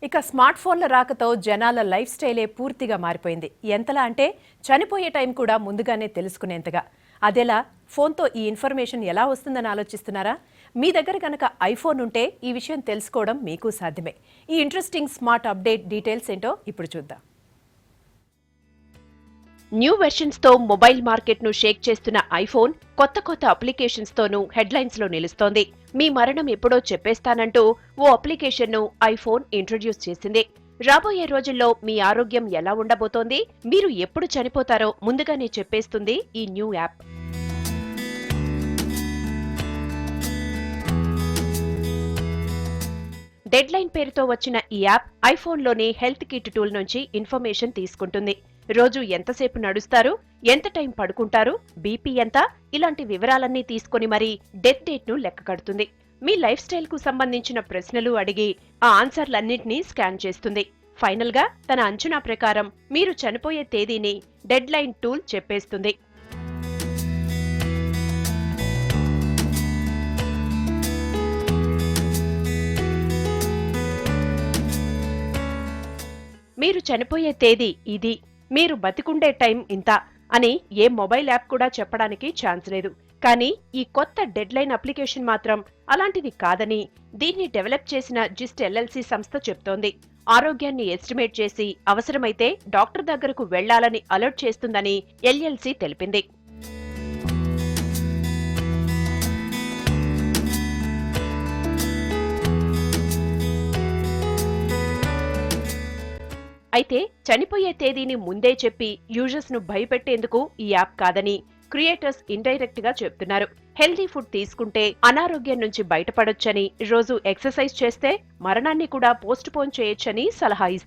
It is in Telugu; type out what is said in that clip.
ఇక స్మార్ట్ ఫోన్ల రాకతో జనాల లైఫ్ స్టైలే పూర్తిగా మారిపోయింది. ఎంతలా అంటే చనిపోయే టైం కూడా ముందుగానే తెలుసుకునేంతగా. అదెలా? ఫోన్తో ఈ ఇన్ఫర్మేషన్ ఎలా వస్తుందని ఆలోచిస్తున్నారా? మీ దగ్గర కనుక ఐఫోన్ ఉంటే ఈ విషయం తెలుసుకోవడం మీకు సాధ్యమే. ఈ ఇంట్రెస్టింగ్ స్మార్ట్ అప్డేట్ డీటెయిల్స్ ఏంటో ఇప్పుడు చూద్దాం. న్యూ వెర్షన్స్ తో మొబైల్ మార్కెట్ ను షేక్ చేస్తున్న ఐఫోన్ కొత్త అప్లికేషన్స్ తోనూ హెడ్లైన్స్ లో నిలుస్తోంది. మీ మరణం ఎప్పుడో చెప్పేస్తానంటూ ఓ అప్లికేషన్ ను ఐఫోన్ ఇంట్రొడ్యూస్ చేసింది. రాబోయే రోజుల్లో మీ ఆరోగ్యం ఎలా ఉండబోతోంది, మీరు ఎప్పుడు చనిపోతారో ముందుగానే చెప్పేస్తుంది ఈ న్యూ యాప్. డెడ్ లైన్ పేరుతో వచ్చిన ఈ యాప్ ఐఫోన్లోని హెల్త్ కిట్ టూల్ నుంచి ఇన్ఫర్మేషన్ తీసుకుంటుంది. రోజు ఎంతసేపు నడుస్తారు, ఎంత టైం పడుకుంటారు, బీపీ ఎంత, ఇలాంటి వివరాలన్నీ తీసుకుని మరీ డెత్ డేట్ ను లెక్క కడుతుంది. మీ లైఫ్ స్టైల్ కు సంబంధించిన ప్రశ్నలు అడిగి ఆ ఆన్సర్లన్నింటినీ స్కాన్ చేస్తుంది. ఫైనల్ గా తన అంచనా ప్రకారం మీరు చనిపోయే తేదీని డెడ్ లైన్ టూల్ చెప్పేస్తుంది. మీరు చనిపోయే తేదీ ఇది, మీరు బతికుండే టైం ఇంత అని ఏ మొబైల్ యాప్ కూడా చెప్పడానికి ఛాన్స్ లేదు. కానీ ఈ కొత్త డెడ్ లైన్ అప్లికేషన్ మాత్రం అలాంటిది కాదని దీన్ని డెవలప్ చేసిన జిస్ట్ ఎల్ఎల్సీ సంస్థ చెప్తోంది. ఆరోగ్యాన్ని ఎస్టిమేట్ చేసి అవసరమైతే డాక్టర్ దగ్గరకు వెళ్లాలని అలర్ట్ చేస్తుందని ఎల్ఎల్సీ తెలిపింది. అయితే చనిపోయే తేదీని ముందే చెప్పి యూజర్స్ ను భయపెట్టేందుకు ఈ యాప్ కాదని క్రియేటర్స్ ఇండైరెక్ట్ గా చెప్తున్నారు. హెల్దీ ఫుడ్ తీసుకుంటే అనారోగ్యం నుంచి బయటపడొచ్చని, రోజు ఎక్సర్సైజ్ చేస్తే మరణాన్ని కూడా పోస్ట్ పోన్ చేయొచ్చని సలహా ఇస్తున్నారు.